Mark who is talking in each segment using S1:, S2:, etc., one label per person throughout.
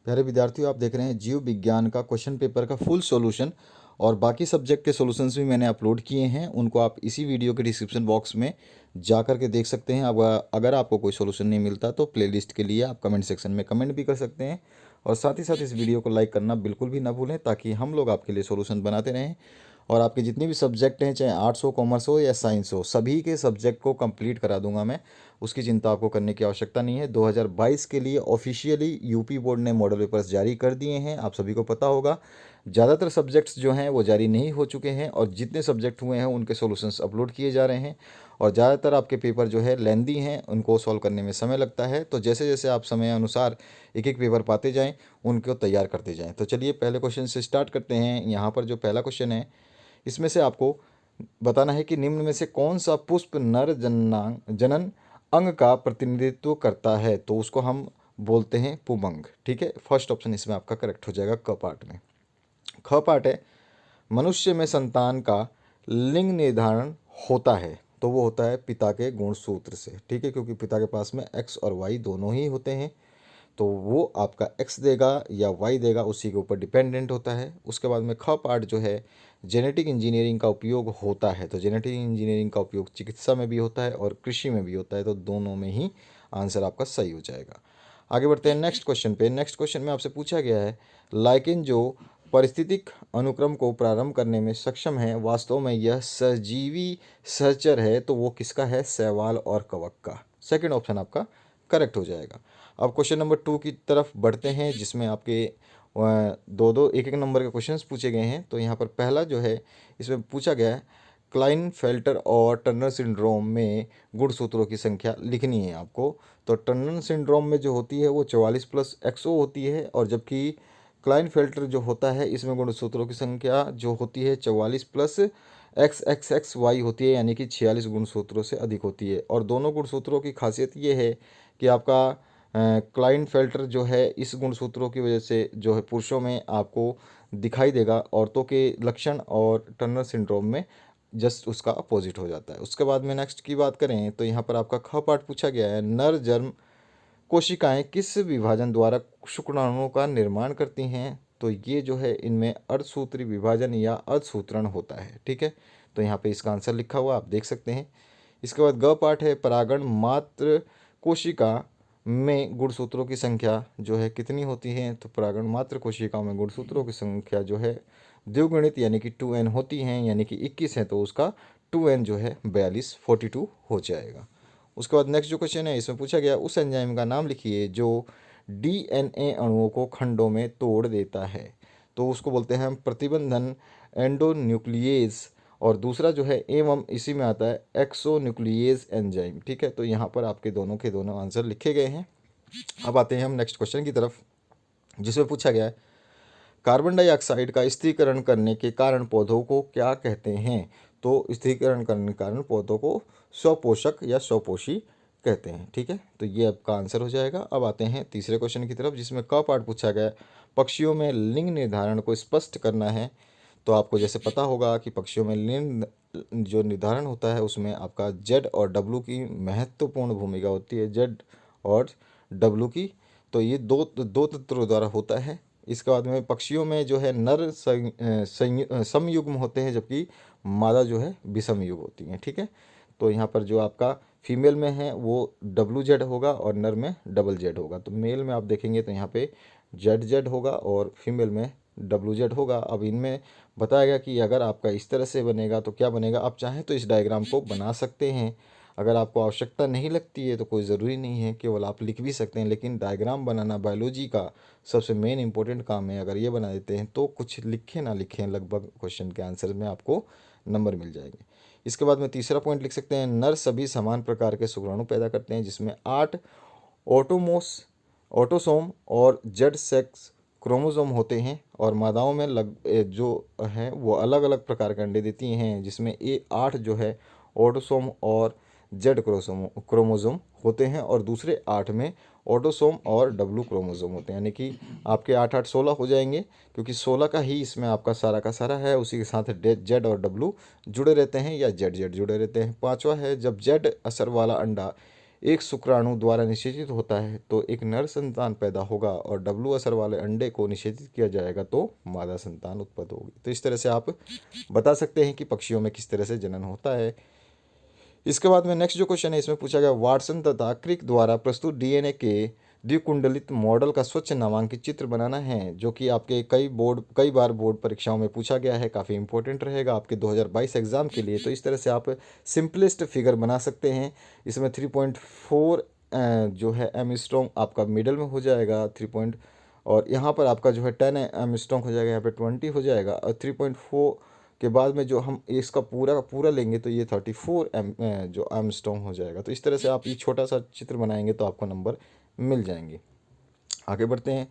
S1: प्यारे विद्यार्थियों, आप देख रहे हैं जीव विज्ञान का क्वेश्चन पेपर का फुल सॉल्यूशन और बाकी सब्जेक्ट के सॉल्यूशंस भी मैंने अपलोड किए हैं। उनको आप इसी वीडियो के डिस्क्रिप्शन बॉक्स में जा कर के देख सकते हैं। अब अगर आपको कोई सॉल्यूशन नहीं मिलता तो प्लेलिस्ट के लिए आप कमेंट सेक्शन में कमेंट भी कर सकते हैं और साथ ही साथ इस वीडियो को लाइक करना बिल्कुल भी ना भूलें, ताकि हम लोग आपके लिए सॉल्यूशन बनाते रहें और आपके जितने भी सब्जेक्ट हैं, चाहे आर्ट्स हो, कॉमर्स हो या साइंस हो, सभी के सब्जेक्ट को कंप्लीट करा दूंगा मैं। उसकी चिंता आपको करने की आवश्यकता नहीं है। 2022 के लिए ऑफिशियली यूपी बोर्ड ने मॉडल पेपर्स जारी कर दिए हैं, आप सभी को पता होगा। ज़्यादातर सब्जेक्ट्स जो हैं वो जारी नहीं हो चुके हैं और जितने सब्जेक्ट हुए हैं उनके सॉल्यूशंस अपलोड किए जा रहे हैं। और ज़्यादातर आपके पेपर जो है लेंदी हैं, उनको सॉल्व करने में समय लगता है। तो जैसे जैसे आप समय अनुसार एक एक पेपर पाते जाएं, उनको तैयार करते जाएं। तो चलिए पहले क्वेश्चन से स्टार्ट करते हैं। यहाँ पर जो पहला क्वेश्चन है, इसमें से आपको बताना है कि निम्न में से कौन सा पुष्प नर जनन अंग का प्रतिनिधित्व करता है। तो उसको हम बोलते हैं पुमंग। ठीक है, फर्स्ट ऑप्शन इसमें आपका करेक्ट हो जाएगा क पार्ट में। ख पार्ट है, मनुष्य में संतान का लिंग निर्धारण होता है तो वो होता है पिता के गुणसूत्र से। ठीक है, क्योंकि पिता के पास में एक्स और वाई दोनों ही होते हैं, तो वो आपका एक्स देगा या वाई देगा, उसी के ऊपर डिपेंडेंट होता है। उसके बाद में ख पार्ट जो है, जेनेटिक इंजीनियरिंग का उपयोग होता है। तो जेनेटिक इंजीनियरिंग का उपयोग चिकित्सा में भी होता है और कृषि में भी होता है, तो दोनों में ही आंसर आपका सही हो जाएगा। आगे बढ़ते हैं नेक्स्ट क्वेश्चन पे। नेक्स्ट क्वेश्चन में आपसे पूछा गया है, लाइकेन जो पारिस्थितिक अनुक्रम को प्रारंभ करने में सक्षम है, वास्तव में यह सजीवी सहचर है, तो वो किसका है? शैवाल और कवक का। सेकंड ऑप्शन आपका करेक्ट हो जाएगा। अब क्वेश्चन नंबर 2 की तरफ बढ़ते हैं, जिसमें आपके दो दो एक एक नंबर के क्वेश्चंस पूछे गए हैं। तो यहाँ पर पहला जो है, इसमें पूछा गया है क्लाइनफेल्टर और टर्नर सिंड्रोम में गुणसूत्रों की संख्या लिखनी है आपको। तो टर्नर सिंड्रोम में जो होती है वो 44+XO होती है, और जबकि क्लाइनफेल्टर जो होता है इसमें गुणसूत्रों की संख्या जो होती है 44+XXXY होती है, यानी कि 46 गुणसूत्रों से अधिक होती है। और दोनों गुणसूत्रों की खासियत ये है कि आपका क्लाइनफेल्टर जो है इस गुणसूत्रों की वजह से जो है पुरुषों में आपको दिखाई देगा औरतों के लक्षण, और टर्नर सिंड्रोम में जस्ट उसका अपोजिट हो जाता है। उसके बाद में नेक्स्ट की बात करें तो यहाँ पर आपका ख पार्ट पूछा गया है, नर जन्म कोशिकाएं किस विभाजन द्वारा शुक्राणुओं का निर्माण करती हैं। तो ये जो है इनमें अर्धसूत्री विभाजन या अर्धसूत्रण होता है। ठीक है, तो यहाँ पे इसका आंसर लिखा हुआ आप देख सकते हैं। इसके बाद ग पार्ट है, परागण मात्र कोशिका में गुणसूत्रों की संख्या जो है कितनी होती है। तो परागण मात्र कोशिकाओं में गुणसूत्रों की संख्या जो है द्विगुणित यानी कि 2n होती हैं, यानी कि 21 है, तो उसका 2n जो है 42 हो जाएगा। उसके बाद नेक्स्ट जो क्वेश्चन है, इसमें पूछा गया उस एंजाइम का नाम लिखिए जो डीएनए अणुओं को खंडों में तोड़ देता है। तो उसको बोलते हैं हम प्रतिबंधन एंडोन्यूक्लिएज, और दूसरा जो है एवं इसी में आता है एक्सोन्यूक्लिएज एंजाइम। ठीक है, तो यहाँ पर आपके दोनों के दोनों आंसर लिखे गए हैं। अब आते हैं हम नेक्स्ट क्वेश्चन की तरफ, जिसमें पूछा गया है कार्बन डाइऑक्साइड का स्थिरीकरण करने के कारण पौधों को क्या कहते हैं। तो स्थिरीकरण करने के कारण पौधों को स्वपोषक या स्वपोषी कहते हैं। ठीक है, तो ये आपका आंसर हो जाएगा। अब आते हैं तीसरे क्वेश्चन की तरफ, जिसमें क पार्ट पूछा गया है, पक्षियों में लिंग निर्धारण को स्पष्ट करना है। तो आपको जैसे पता होगा कि पक्षियों में लिंग जो निर्धारण होता है उसमें आपका जेड और डब्लू की महत्वपूर्ण भूमिका होती है, जेड और डब्लू की। तो ये दो दो तत्वों द्वारा होता है। इसके बाद में पक्षियों में जो है नर समयुग्म होते हैं, जबकि मादा जो है विषम युग होती हैं। ठीक है, तो यहाँ पर जो आपका फीमेल में है वो WZ होगा और नर में DZ होगा। तो मेल में आप देखेंगे तो यहाँ पे ZZ होगा और फीमेल में WZ होगा। अब इनमें बताया गया कि अगर आपका इस तरह से बनेगा तो क्या बनेगा। आप चाहें तो इस डायग्राम को बना सकते हैं, अगर आपको आवश्यकता नहीं लगती है तो कोई ज़रूरी नहीं है, केवल आप लिख भी सकते हैं। लेकिन डायग्राम बनाना बायोलॉजी का सबसे मेन इंपॉर्टेंट काम है। अगर ये बना देते हैं तो कुछ लिखें ना लिखें, लगभग क्वेश्चन के आंसर में आपको नंबर मिल जाएंगे। इसके बाद में तीसरा पॉइंट लिख सकते हैं, नर सभी समान प्रकार के शुक्राणु पैदा करते हैं, जिसमें 8 ऑटोमोस ऑटोसोम और जेड सेक्स क्रोमोसोम होते हैं, और मादाओं में जो हैं वो अलग अलग प्रकार के अंडे देती हैं, जिसमें 8 जो है ऑटोसोम और जेड क्रोमोसोम होते हैं, और दूसरे 8 में ऑटोसोम और डब्लू क्रोमोसोम होते हैं। यानी कि आपके 8 8 16 हो जाएंगे, क्योंकि 16 का ही इसमें आपका सारा का सारा है। उसी के साथ जेड और डब्लू जुड़े रहते हैं या जेड जेड जुड़े रहते हैं। पांचवा है, जब जेड असर वाला अंडा एक शुक्राणु द्वारा निषेचित होता है तो एक नर संतान पैदा होगा और डब्लू असर वाले अंडे को निषेचित किया जाएगा तो मादा संतान उत्पन्न होगी। तो इस तरह से आप बता सकते हैं कि पक्षियों में किस तरह से जनन होता है। इसके बाद में नेक्स्ट जो क्वेश्चन है इसमें पूछा गया वाटसन तथा क्रिक द्वारा प्रस्तुत डीएनए के द्विकुंडलित मॉडल का स्वच्छ नामांकित चित्र बनाना है, जो कि आपके कई बार बोर्ड परीक्षाओं में पूछा गया है। काफ़ी इंपॉर्टेंट रहेगा आपके 2022 एग्जाम के लिए। तो इस तरह से आप सिंपलेस्ट फिगर बना सकते हैं। इसमें 3.4 जो है एम स्ट्रॉन्ग आपका मिडल में हो जाएगा, 3 और यहाँ पर आपका जो है 10 एम स्ट्रॉन्ग हो जाएगा, यहाँ पे 20 हो जाएगा और 3.4 के बाद में जो हम इसका पूरा का पूरा लेंगे तो ये 34 जो एम स्ट्रॉन्ग हो जाएगा। तो इस तरह से आप ये छोटा सा चित्र बनाएंगे तो आपको नंबर मिल जाएंगे। आगे बढ़ते हैं।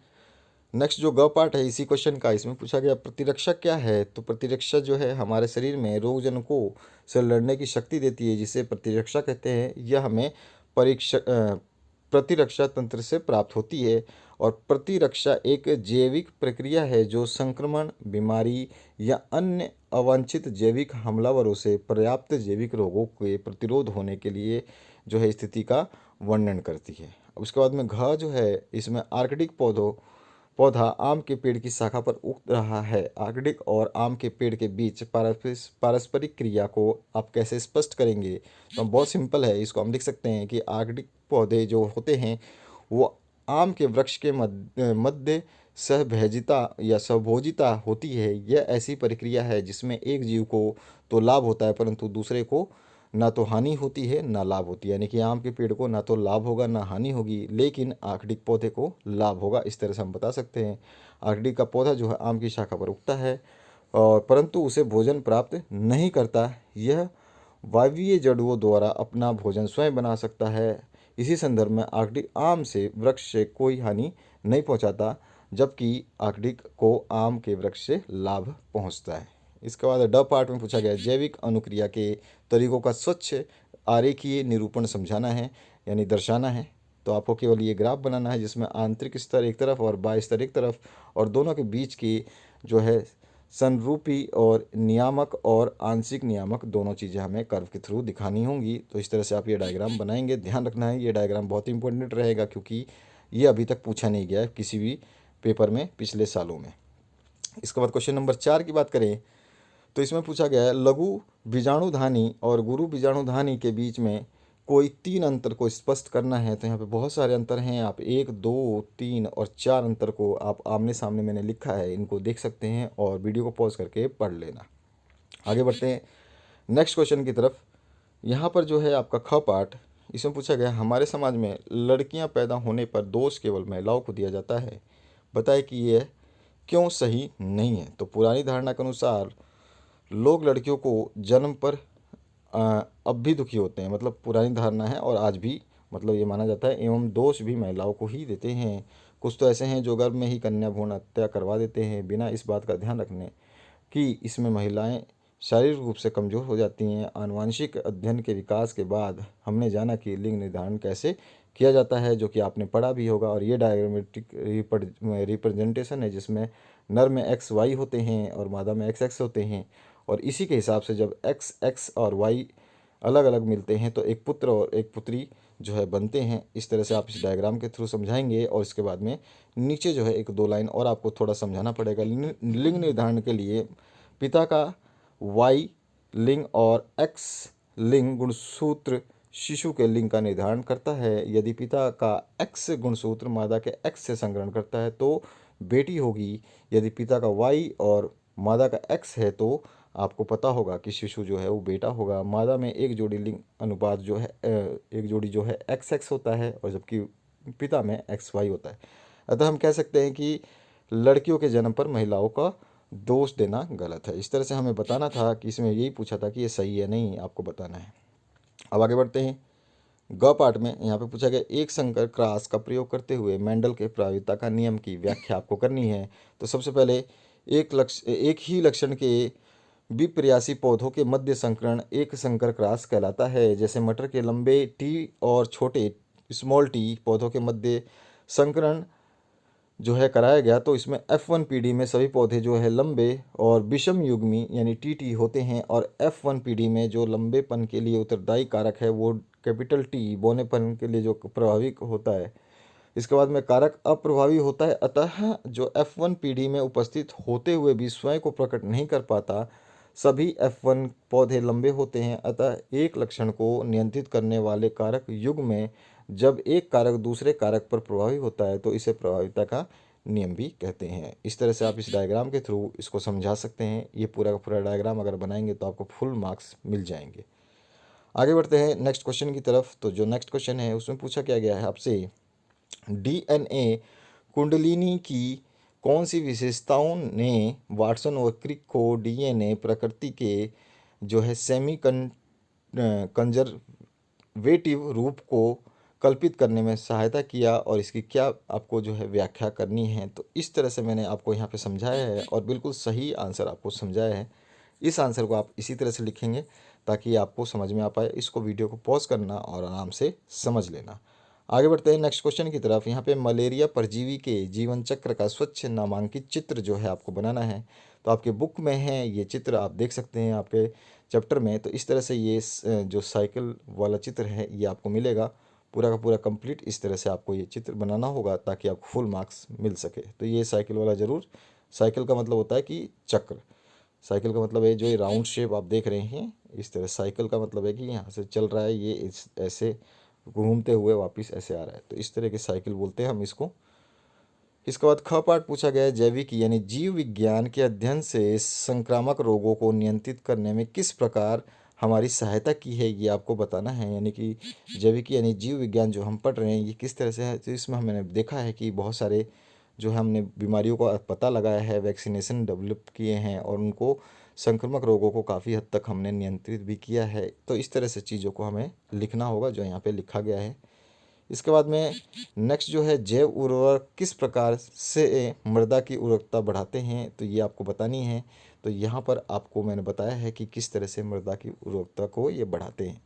S1: नेक्स्ट जो ग पार्ट है इसी क्वेश्चन का, इसमें पूछा गया प्रतिरक्षा क्या है। तो प्रतिरक्षा जो है हमारे शरीर में रोगजनकों से लड़ने की शक्ति देती है, जिसे प्रतिरक्षा कहते हैं। यह हमें प्रतिरक्षा तंत्र से प्राप्त होती है। और प्रतिरक्षा एक जैविक प्रक्रिया है जो संक्रमण, बीमारी या अन्य अवांछित जैविक हमलावरों से पर्याप्त जैविक रोगों के प्रतिरोध होने के लिए जो है स्थिति का वर्णन करती है। उसके बाद में घ जो है इसमें आर्कटिक पौधा आम के पेड़ की शाखा पर उग रहा है। आर्कटिक और आम के पेड़ के बीच पारस्परिक क्रिया को आप कैसे स्पष्ट करेंगे। तो बहुत सिंपल है, इसको हम लिख सकते हैं कि आर्कटिक पौधे जो होते हैं वो आम के वृक्ष के मध्य सहभोजिता या सहभोजिता होती है। यह ऐसी प्रक्रिया है जिसमें एक जीव को तो लाभ होता है परंतु दूसरे को ना तो हानि होती है ना लाभ होती है। यानी कि आम के पेड़ को ना तो लाभ होगा ना हानि होगी, लेकिन आर्कटिक पौधे को लाभ होगा। इस तरह से हम बता सकते हैं। आर्कटिक का पौधा जो है आम की शाखा पर उगता है और परंतु उसे भोजन प्राप्त नहीं करता। यह वायवीय जड़ुओं द्वारा अपना भोजन स्वयं बना सकता है। इसी संदर्भ में आर्कटिक आम से वृक्ष से कोई हानि नहीं पहुंचाता, जबकि आर्कटिक को आम के वृक्ष से लाभ पहुंचता है। इसके बाद ड पार्ट में पूछा गया जैविक अनुक्रिया के तरीकों का स्वच्छ आरेखीय निरूपण समझाना है, यानी दर्शाना है। तो आपको केवल ये ग्राफ बनाना है जिसमें आंतरिक स्तर एक तरफ और बाह्य स्तर एक तरफ और दोनों के बीच की जो है संरूपी और नियामक और आंशिक नियामक दोनों चीज़ें हमें कर्व के थ्रू दिखानी होंगी। तो इस तरह से आप ये डायग्राम बनाएंगे। ध्यान रखना है ये डायग्राम बहुत इंपॉर्टेंट रहेगा क्योंकि ये अभी तक पूछा नहीं गया है किसी भी पेपर में पिछले सालों में। इसके बाद क्वेश्चन नंबर 4 की बात करें तो इसमें पूछा गया है लघु बीजाणुधानी और गुरु बीजाणुधानी के बीच में कोई 3 अंतर को स्पष्ट करना है। तो यहाँ पे बहुत सारे अंतर हैं। आप 1, 2, 3 और 4 अंतर को आप आमने सामने मैंने लिखा है, इनको देख सकते हैं और वीडियो को पॉज करके पढ़ लेना। आगे बढ़ते हैं नेक्स्ट क्वेश्चन की तरफ। यहाँ पर जो है आपका ख पार्ट, इसमें पूछा गया हमारे समाज में लड़कियाँ पैदा होने पर दोष केवल महिलाओं को दिया जाता है, बताए कि यह क्यों सही नहीं है। तो पुरानी धारणा के अनुसार लोग लड़कियों को जन्म पर अब भी दुखी होते हैं, मतलब पुरानी धारणा है और आज भी मतलब ये माना जाता है, एवं दोष भी महिलाओं को ही देते हैं। कुछ तो ऐसे हैं जो गर्भ में ही कन्या भ्रूण हत्या करवा देते हैं बिना इस बात का ध्यान रखने कि इसमें महिलाएं शारीरिक रूप से कमज़ोर हो जाती हैं। आनुवंशिक अध्ययन के विकास के बाद हमने जाना कि लिंग निर्धारण कैसे किया जाता है, जो कि आपने पढ़ा भी होगा। और ये डायग्रामेट्रिक रिप्रेजेंटेशन है जिसमें नर में एक्स वाई होते हैं और मादा में एक्स एक्स होते हैं। और इसी के हिसाब से जब एक्स एक्स और वाई अलग अलग मिलते हैं तो एक पुत्र और एक पुत्री जो है बनते हैं। इस तरह से आप इस डायग्राम के थ्रू समझाएंगे। और इसके बाद में नीचे जो है 1-2 लाइन और आपको थोड़ा समझाना पड़ेगा। लिंग निर्धारण के लिए पिता का वाई लिंग और एक्स लिंग गुणसूत्र शिशु के लिंग का निर्धारण करता है। यदि पिता का एक्स गुणसूत्र मादा के एक्स से संकरण करता है तो बेटी होगी। यदि पिता का वाई और मादा का एक्स है तो आपको पता होगा कि शिशु जो है वो बेटा होगा। मादा में एक जोड़ी लिंग अनुपात जो है एक जोड़ी जो है एक्स एक्स होता है और जबकि पिता में एक्स वाई होता है। अतः हम कह सकते हैं कि लड़कियों के जन्म पर महिलाओं का दोष देना गलत है। इस तरह से हमें बताना था कि इसमें यही पूछा था कि ये सही है नहीं, आपको बताना है। अब आगे बढ़ते हैं ग पार्ट में। यहाँ पे पूछा गया एक संकर क्रॉस का प्रयोग करते हुए मेंडल के प्रायोगिकता का नियम की व्याख्या आपको करनी है। तो सबसे पहले एक ही लक्षण के विप्रयासी पौधों के मध्य संकरण एक संकर क्रॉस कहलाता है। जैसे मटर के लंबे टी और छोटे स्मॉल टी पौधों के मध्य संकरण जो है कराया गया तो इसमें F1 पीढ़ी में सभी पौधे जो है लंबे और विषम युग्मी यानी टीटी होते हैं और F1 पीढ़ी में जो लंबेपन के लिए उत्तरदायी कारक है वो कैपिटल टी बौनेपन के लिए जो प्रभावी होता है। इसके बाद में कारक अप्रभावी होता है, अतः जो F1 पीढ़ी में उपस्थित होते हुए भी स्वयं को प्रकट नहीं कर पाता। सभी F1 पौधे लंबे होते हैं, अतः एक लक्षण को नियंत्रित करने वाले कारक युग में जब एक कारक दूसरे कारक पर प्रभावी होता है तो इसे प्रभाविता का नियम भी कहते हैं। इस तरह से आप इस डायग्राम के थ्रू इसको समझा सकते हैं। ये पूरा का पूरा डायग्राम अगर बनाएंगे तो आपको फुल मार्क्स मिल जाएंगे। आगे बढ़ते हैं नेक्स्ट क्वेश्चन की तरफ। तो जो नेक्स्ट क्वेश्चन है उसमें पूछा क्या गया है आपसे, डीएनए कुंडलिनी की कौन सी विशेषताओं ने वाटसन और क्रिक को डीएनए प्रकृति के जो है सेमी कंजर्वेटिव रूप को कल्पित करने में सहायता किया और इसकी क्या आपको जो है व्याख्या करनी है। तो इस तरह से मैंने आपको यहाँ पे समझाया है और बिल्कुल सही आंसर आपको समझाया है। इस आंसर को आप इसी तरह से लिखेंगे ताकि आपको समझ में आ पाए। इसको वीडियो को पॉज करना और आराम से समझ लेना। आगे बढ़ते हैं नेक्स्ट क्वेश्चन की तरफ। यहाँ पे मलेरिया परजीवी के जीवन चक्र का स्वच्छ नामांकित चित्र जो है आपको बनाना है। तो आपके बुक में है ये चित्र, आप देख सकते हैं आपके चैप्टर में। तो इस तरह से ये जो साइकिल वाला चित्र है ये आपको मिलेगा पूरा का पूरा कंप्लीट। इस तरह से आपको ये चित्र बनाना होगा ताकि आपको फुल मार्क्स मिल सके। तो ये साइकिल वाला ज़रूर, साइकिल का मतलब होता है कि चक्र, साइकिल का मतलब है जो ये राउंड शेप आप देख रहे हैं इस तरह। साइकिल का मतलब है कि यहाँ से चल रहा है, ये इस ऐसे घूमते हुए वापस ऐसे आ रहा है, तो इस तरह की साइकिल बोलते हैं हम इसको। इसके बाद ख पाठ पूछा गया है, जैविक यानी जीव विज्ञान के अध्ययन से संक्रामक रोगों को नियंत्रित करने में किस प्रकार हमारी सहायता की है, ये आपको बताना है। यानी कि जैविक यानी जीव विज्ञान जो हम पढ़ रहे हैं ये किस तरह से है। तो इसमें हमने देखा है कि बहुत सारे जो है हमने बीमारियों का पता लगाया है, वैक्सीनेशन डेवलप किए हैं और उनको संक्रामक रोगों को काफ़ी हद तक हमने नियंत्रित भी किया है। तो इस तरह से चीज़ों को हमें लिखना होगा जो यहाँ पे लिखा गया है। इसके बाद में नेक्स्ट जो है, जैव उर्वरक किस प्रकार से मृदा की उर्वरकता बढ़ाते हैं, तो ये आपको बतानी है। तो यहाँ पर आपको मैंने बताया है कि किस तरह से मृदा की उर्वरकता को ये बढ़ाते हैं।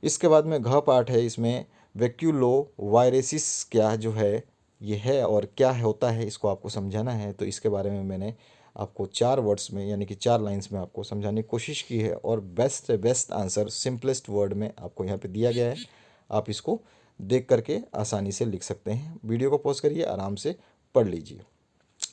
S1: इसके बाद में घ पाठ है, इसमें वैक्यूलो वायरेसिस क्या जो है ये है और क्या होता है इसको आपको समझाना है। तो इसके बारे में मैंने आपको 4 वर्ड्स में यानी कि 4 लाइंस में आपको समझाने की कोशिश की है और बेस्ट से बेस्ट आंसर सिंपलेस्ट वर्ड में आपको यहाँ पे दिया गया है। आप इसको देख करके आसानी से लिख सकते हैं। वीडियो को पॉज करिए, आराम से पढ़ लीजिए।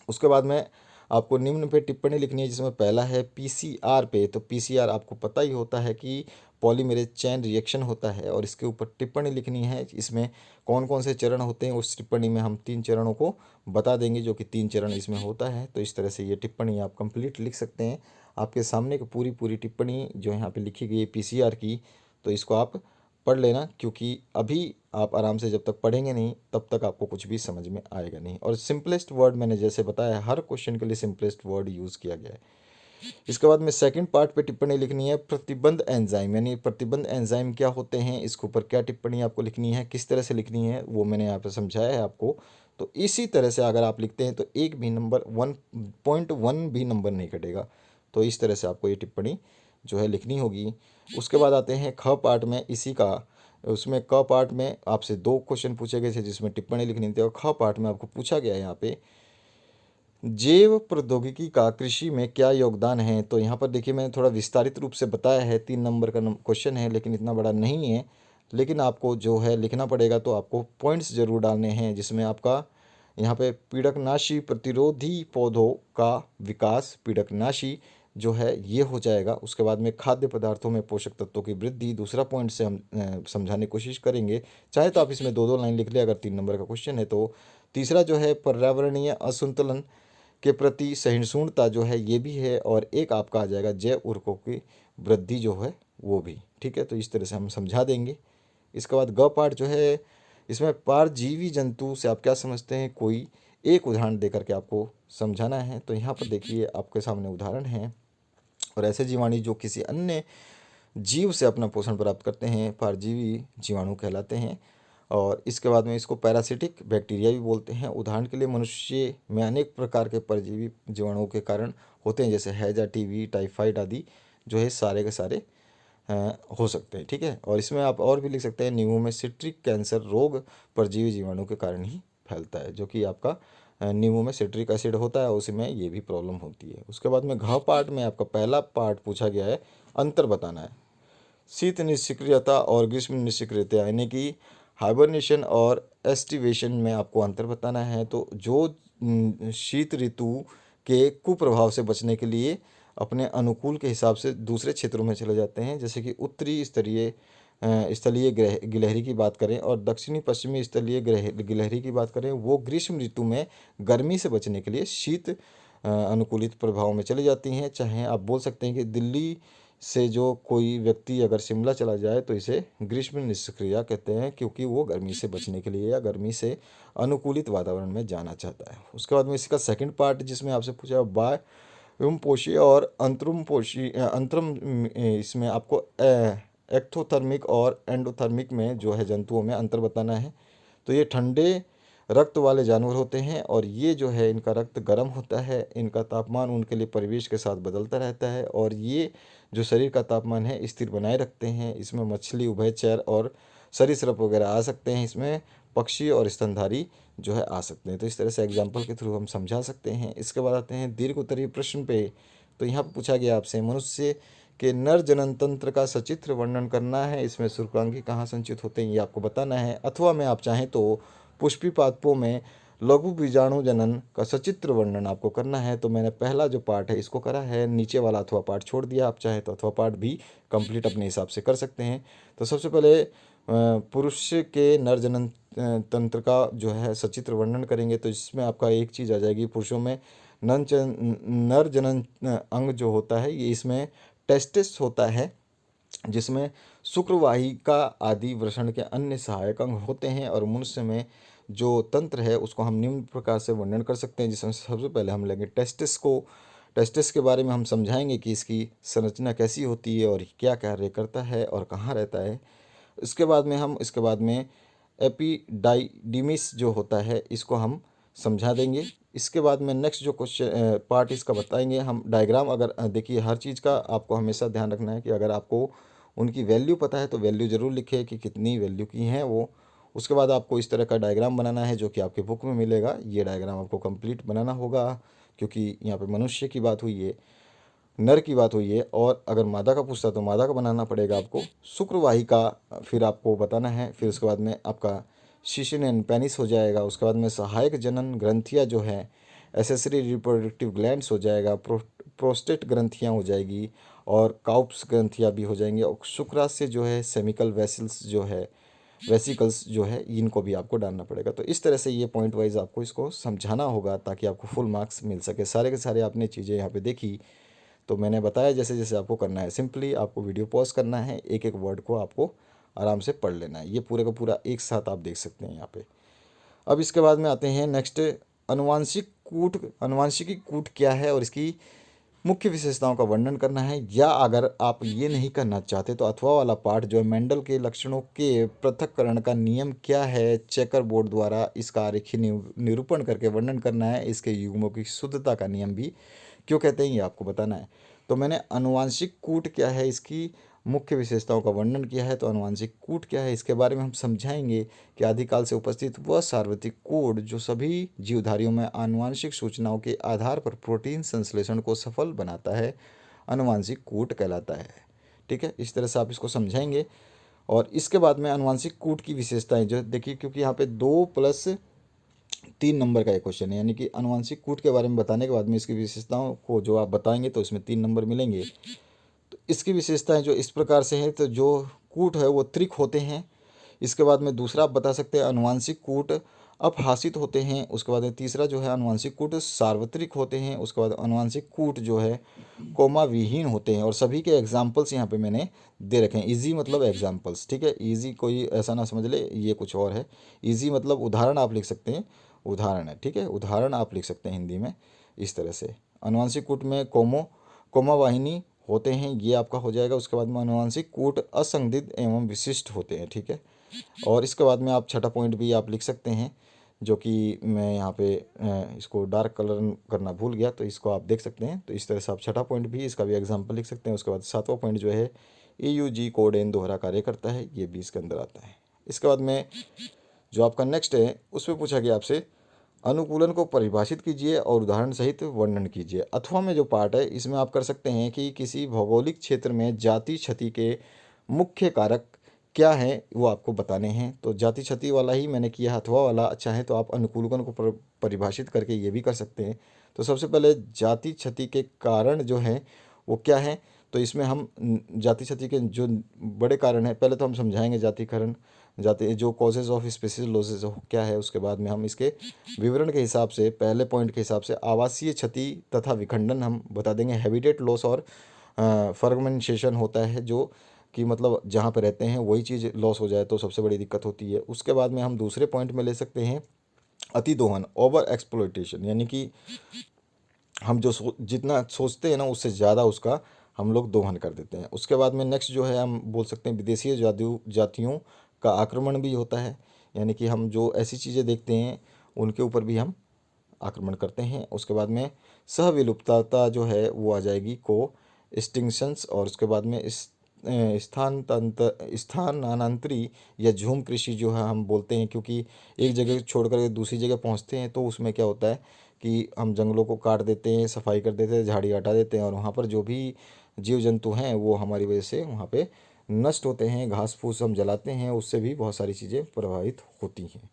S1: उसके बाद में आपको निम्न पे टिप्पणी लिखनी है, जिसमें पहला है पीसीआर पे। तो पीसीआर आपको पता ही होता है कि पॉलीमरेज चेन रिएक्शन होता है और इसके ऊपर टिप्पणी लिखनी है। इसमें कौन कौन से चरण होते हैं उस टिप्पणी में हम 3 चरणों को बता देंगे, जो कि 3 चरण इसमें होता है। तो इस तरह से ये टिप्पणी आप कंप्लीट लिख सकते हैं। आपके सामने की पूरी पूरी टिप्पणी जो यहाँ पे लिखी गई है पीसीआर की, तो इसको आप पढ़ लेना, क्योंकि अभी आप आराम से जब तक पढ़ेंगे नहीं तब तक आपको कुछ भी समझ में आएगा नहीं। और सिंपलेस्ट वर्ड मैंने जैसे बताया, हर क्वेश्चन के लिए सिंपलेस्ट वर्ड यूज़ किया गया है। इसके बाद में सेकंड पार्ट पे टिप्पणी लिखनी है, प्रतिबंध एंजाइम यानी प्रतिबंध एंजाइम क्या होते हैं, इसके ऊपर क्या टिप्पणी आपको लिखनी है, किस तरह से लिखनी है, वो मैंने यहाँ पे समझाया है आपको। तो इसी तरह से अगर आप लिखते हैं तो एक भी नंबर 1.1 भी नंबर नहीं कटेगा। तो इस तरह से आपको ये टिप्पणी जो है लिखनी होगी। उसके बाद आते हैं ख पार्ट में, इसी का उसमें क पार्ट में आपसे 2 क्वेश्चन पूछे गए थे जिसमें टिप्पणी लिखनी थी और ख पार्ट में आपको पूछा गया है यहाँ पे जैव प्रौद्योगिकी का कृषि में क्या योगदान है। तो यहाँ पर देखिए मैंने थोड़ा विस्तारित रूप से बताया है, 3 नंबर का क्वेश्चन है लेकिन इतना बड़ा नहीं है। लेकिन आपको जो है लिखना पड़ेगा, तो आपको पॉइंट्स जरूर डालने हैं, जिसमें आपका यहाँ पे पीड़कनाशी प्रतिरोधी पौधों का विकास, पीड़कनाशी जो है ये हो जाएगा। उसके बाद में खाद्य पदार्थों में पोषक तत्वों की वृद्धि, दूसरा पॉइंट से हम समझाने की कोशिश करेंगे। चाहे तो आप इसमें 2 2 लाइन लिख ले अगर 3 नंबर का क्वेश्चन है तो। तीसरा जो है पर्यावरणीय असंतुलन के प्रति सहिष्णुता जो है ये भी है, और एक आपका आ जाएगा जैव उर्वरकों की वृद्धि जो है वो भी। ठीक है, तो इस तरह से हम समझा देंगे। इसके बाद ग पार्ट जो है, इसमें परजीवी जंतु से आप क्या समझते हैं, कोई एक उदाहरण दे करके आपको समझाना है। तो यहाँ पर देखिए आपके सामने उदाहरण है, और ऐसे जीवाणु जो किसी अन्य जीव से अपना पोषण प्राप्त करते हैं परजीवी जीवाणु कहलाते हैं। और इसके बाद में इसको पैरासिटिक बैक्टीरिया भी बोलते हैं। उदाहरण के लिए मनुष्य में अनेक प्रकार के परजीवी जीवाणुओं के कारण होते हैं, जैसे हैजा, टीबी, टाइफाइड आदि जो है सारे के सारे हो सकते हैं। ठीक है, और इसमें आप और भी लिख सकते हैं, नींबू में सिट्रिक कैंसर रोग परजीवी जीवाणु के कारण ही फैलता है, जो कि आपका नींबू में सिट्रिक एसिड होता है, उसी में ये भी प्रॉब्लम होती है। उसके बाद में घ पार्ट में आपका पहला पार्ट पूछा गया है, अंतर बताना है। शीत निष्क्रियता और ग्रीष्म निष्क्रियता, यानी कि हाइबरनेशन और एस्टिवेशन में आपको अंतर बताना है। तो जो शीत ऋतु के कुप्रभाव से बचने के लिए अपने अनुकूल के हिसाब से दूसरे क्षेत्रों में चले जाते हैं, जैसे कि उत्तरी स्थलीय गिलहरी की बात करें और दक्षिणी पश्चिमी स्थलीय गिलहरी की बात करें, वो ग्रीष्म ऋतु में गर्मी से बचने के लिए शीत अनुकूलित प्रभाव में चली जाती हैं। चाहे आप बोल सकते हैं कि दिल्ली से जो कोई व्यक्ति अगर शिमला चला जाए तो इसे ग्रीष्म निष्क्रिय कहते हैं, क्योंकि वो गर्मी से बचने के लिए या गर्मी से अनुकूलित वातावरण में जाना चाहता है। उसके बाद में इसका सेकंड पार्ट जिसमें आपसे पूछा बाह्यपोषी और अंतरमपोषी अंतरम, इसमें आपको एक्थोथर्मिक और एंडोथर्मिक में जो है जंतुओं में अंतर बताना है। तो ये ठंडे रक्त वाले जानवर होते हैं और ये जो है इनका रक्त गर्म होता है, इनका तापमान उनके लिए परिवेश के साथ बदलता रहता है और ये जो शरीर का तापमान है स्थिर बनाए रखते हैं। इसमें मछली, उभयचर और सरीसृप वगैरह आ सकते हैं। इसमें पक्षी और स्तनधारी जो है आ सकते हैं। तो इस तरह से एग्जाम्पल के थ्रू हम समझा सकते हैं। इसके बाद आते हैं दीर्घ उत्तरीय प्रश्न पे। तो यहाँ पर पूछा गया आपसे मनुष्य के नर जनन तंत्र का सचित्र वर्णन करना है। इसमें शुक्रांगी कहाँ संचित होते हैं ये आपको बताना है, अथवा में आप चाहें तो पुष्पी पादपों में लघु बीजाणु जनन का सचित्र वर्णन आपको करना है। तो मैंने पहला जो पार्ट है इसको करा है, नीचे वाला अथवा पार्ट छोड़ दिया। आप चाहें तो अथवा पार्ट भी कंप्लीट अपने हिसाब से कर सकते हैं। तो सबसे पहले पुरुष के नर जनन तंत्र का जो है सचित्र वर्णन करेंगे। तो इसमें आपका एक चीज़ आ जाएगी, पुरुषों में नर जनन अंग जो होता है ये इसमें टेस्टिस होता है, जिसमें शुक्रवाहिका आदि वृषण के अन्य सहायक अंग होते हैं। और मनुष्य में जो तंत्र है उसको हम निम्न प्रकार से वर्णन कर सकते हैं, जिसमें सबसे पहले हम लेंगे टेस्टिस को। टेस्टिस के बारे में हम समझाएंगे कि इसकी संरचना कैसी होती है और क्या कार्य करता है और कहाँ रहता है। इसके बाद में एपिडाइडिमिस जो होता है इसको हम समझा देंगे। इसके बाद में नेक्स्ट जो क्वेश्चन पार्ट इसका बताएंगे हम डायग्राम। अगर देखिए हर चीज़ का आपको हमेशा ध्यान रखना है कि अगर आपको उनकी वैल्यू पता है तो वैल्यू ज़रूर लिखे कि कितनी वैल्यू की हैं वो। उसके बाद आपको इस तरह का डायग्राम बनाना है जो कि आपके बुक में मिलेगा। ये डायग्राम आपको कंप्लीट बनाना होगा, क्योंकि यहाँ पे मनुष्य की बात हुई है, नर की बात हुई है, और अगर मादा का पूछता तो मादा का बनाना पड़ेगा आपको। शुक्रवाहिका फिर आपको बताना है। फिर उसके बाद में आपका शिशन एंड पेनिस हो जाएगा। उसके बाद में सहायक जनन ग्रंथियाँ जो है एसेसरी रिप्रोडक्टिव ग्लैंड्स हो जाएगा, प्रोस्टेट ग्रंथियाँ हो जाएगी और काउप्स ग्रंथियाँ भी हो जाएंगी। और शुक्राशय जो है सेमिकल वेसल्स जो है वेसिकल्स जो है इनको भी आपको डालना पड़ेगा। तो इस तरह से ये पॉइंट वाइज आपको इसको समझाना होगा ताकि आपको फुल मार्क्स मिल सके। सारे के सारे आपने चीज़ें यहाँ पे देखी, तो मैंने बताया जैसे जैसे आपको करना है। सिंपली आपको वीडियो पॉज करना है, एक एक वर्ड को आपको आराम से पढ़ लेना है। ये पूरे का पूरा एक साथ आप देख सकते हैं यहाँ पे। अब इसके बाद में आते हैं नेक्स्ट, अनुवांशिकी कूट क्या है और इसकी मुख्य विशेषताओं का वर्णन करना है। या अगर आप ये नहीं करना चाहते तो अथवा वाला पाठ जो है मेंडल के लक्षणों के पृथक्करण का नियम क्या है, चेकर बोर्ड द्वारा इसका आरेखीय निरूपण करके वर्णन करना है। इसके युग्मों की शुद्धता का नियम भी क्यों कहते हैं ये आपको बताना है। तो मैंने अनुवांशिक कूट क्या है, इसकी मुख्य विशेषताओं का वर्णन किया है। तो अनुवांशिक कूट क्या है इसके बारे में हम समझाएंगे कि आदिकाल से उपस्थित वह सार्वत्रिक कोड जो सभी जीवधारियों में आनुवांशिक सूचनाओं के आधार पर प्रोटीन संश्लेषण को सफल बनाता है, अनुवांशिक कूट कहलाता है। ठीक है, इस तरह से आप इसको समझाएंगे। और इसके बाद में अनुवांशिक कूट की विशेषताएं जो देखिए, क्योंकि यहाँ पे 2+3 नंबर का एक क्वेश्चन है, यानी कि अनुवांशिक कूट के बारे में बताने के बाद में इसकी विशेषताओं को जो आप बताएंगे तो इसमें 3 नंबर मिलेंगे। तो इसकी विशेषताएं जो इस प्रकार से हैं, तो जो कूट है वो त्रिक होते हैं। इसके बाद में दूसरा आप बता सकते हैं अनुवांशिक कूट अपहासित होते हैं। उसके बाद में तीसरा जो है अनुवांशिक कूट सार्वत्रिक होते हैं। उसके बाद अनुवांशिक कूट जो है कोमा विहीन होते हैं। और सभी के एग्जाम्पल्स यहाँ पे मैंने दे रखे हैं। इजी मतलब एग्जाम्पल्स, ठीक है। इजी कोई ऐसा ना समझ ले ये कुछ और है। इजी मतलब उदाहरण आप लिख सकते हैं, उदाहरण है, ठीक है, उदाहरण आप लिख सकते हैं हिंदी में इस तरह से। अनुवांशिक कूट में कोमा वाहिनी होते हैं, ये आपका हो जाएगा। उसके बाद में अनुवांशिक कूट असंदिग्ध एवं विशिष्ट होते हैं, ठीक है। और इसके बाद में आप छठा पॉइंट भी आप लिख सकते हैं, जो कि मैं यहाँ पे इसको डार्क कलर करना भूल गया, तो इसको आप देख सकते हैं। तो इस तरह से आप छठा पॉइंट भी इसका भी एग्जाम्पल लिख सकते हैं। उसके बाद सातवां पॉइंट जो है EUG कोड एन दोहरा कार्य करता है, ये भी इसके अंदर आता है। इसके बाद में जो आपका नेक्स्ट है उसमें पूछा गया आपसे अनुकूलन को परिभाषित कीजिए और उदाहरण सहित वर्णन कीजिए। अथवा में जो पार्ट है इसमें आप कर सकते हैं कि किसी भौगोलिक क्षेत्र में जाति क्षति के मुख्य कारक क्या हैं वो आपको बताने हैं। तो जाति क्षति वाला ही मैंने किया, अथवा वाला चाहे तो आप अनुकूलकन को परिभाषित करके ये भी कर सकते हैं। तो सबसे पहले जाति क्षति के कारण जो हैं वो क्या हैं, तो इसमें हम जाति क्षति के जो बड़े कारण हैं, पहले तो हम समझाएंगे जातिकरण, जाति जो कॉजेज ऑफ स्पीसीज लॉसेज क्या है। उसके बाद में हम इसके विवरण के हिसाब से, पहले पॉइंट के हिसाब से आवासीय क्षति तथा विखंडन हम बता देंगे। हैबिटेट लॉस और फ्रेगमेंटेशन होता है, जो कि मतलब जहाँ पे रहते हैं वही चीज़ लॉस हो जाए तो सबसे बड़ी दिक्कत होती है। उसके बाद में हम दूसरे पॉइंट में ले सकते हैं अति दोहन, ओवर एक्सप्लॉइटेशन, यानी कि हम जो जितना सोचते हैं ना उससे ज़्यादा उसका हम लोग दोहन कर देते हैं। उसके बाद में नेक्स्ट जो है हम बोल सकते हैं विदेशी जातियों का आक्रमण भी होता है, यानी कि हम जो ऐसी चीज़ें देखते हैं उनके ऊपर भी हम आक्रमण करते हैं। उसके बाद में सहविलुप्तता जो है वो आ जाएगी, को एक्सटिंक्शंस। और उसके बाद में इस स्थानांतरी या झूम कृषि जो है हम बोलते हैं, क्योंकि एक जगह छोड़ कर दूसरी जगह पहुंचते हैं तो उसमें क्या होता है कि हम जंगलों को काट देते हैं, सफाई कर देते हैं, झाड़ी हटा देते हैं, और वहाँ पर जो भी जीव जंतु हैं वो हमारी वजह से वहाँ पे नष्ट होते हैं। घास फूस हम जलाते हैं, उससे भी बहुत सारी चीज़ें प्रभावित होती हैं।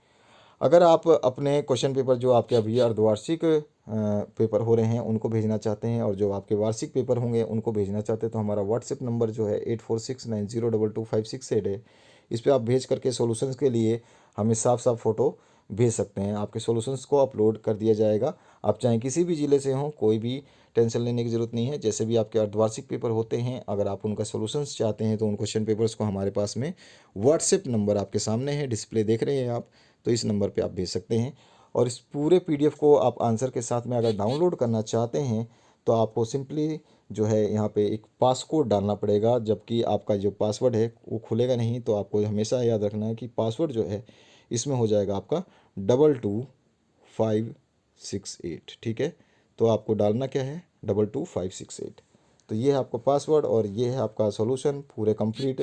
S1: अगर आप अपने क्वेश्चन पेपर जो आपके अभी अर्धवार्षिक पेपर हो रहे हैं उनको भेजना चाहते हैं, और जो आपके वार्षिक पेपर होंगे उनको भेजना चाहते हैं, तो हमारा व्हाट्सएप नंबर जो है 8469022568 है। इस पर आप भेज करके सॉल्यूशंस के लिए हमें साफ साफ फ़ोटो भेज सकते हैं। आपके सॉल्यूशंस को अपलोड कर दिया जाएगा। आप चाहे किसी भी ज़िले से हों, कोई भी टेंशन लेने की ज़रूरत नहीं है। जैसे भी आपके अर्धवार्षिक पेपर होते हैं, अगर आप उनका सॉल्यूशंस चाहते हैं तो उन क्वेश्चन पेपर्स को हमारे पास में व्हाट्सएप नंबर आपके सामने है, डिस्प्ले देख रहे हैं आप, तो इस नंबर पे आप भेज सकते हैं। और इस पूरे पीडीएफ को आप आंसर के साथ में अगर डाउनलोड करना चाहते हैं तो आपको सिंपली जो है यहाँ पे एक पासकोड डालना पड़ेगा, जबकि आपका जो पासवर्ड है वो खुलेगा नहीं। तो आपको हमेशा याद रखना है कि पासवर्ड जो है इसमें हो जाएगा आपका 22568, ठीक है। तो आपको डालना क्या है, 22568। तो ये है आपका पासवर्ड और ये है आपका सॉल्यूशन पूरे कंप्लीट,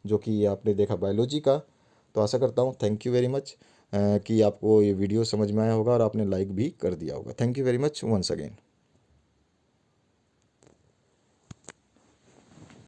S1: जो कि आपने देखा बायोलॉजी का। तो आशा करता हूँ, थैंक यू वेरी मच, कि आपको ये वीडियो समझ में आया होगा और आपने लाइक भी कर दिया होगा। Thank you very much once again.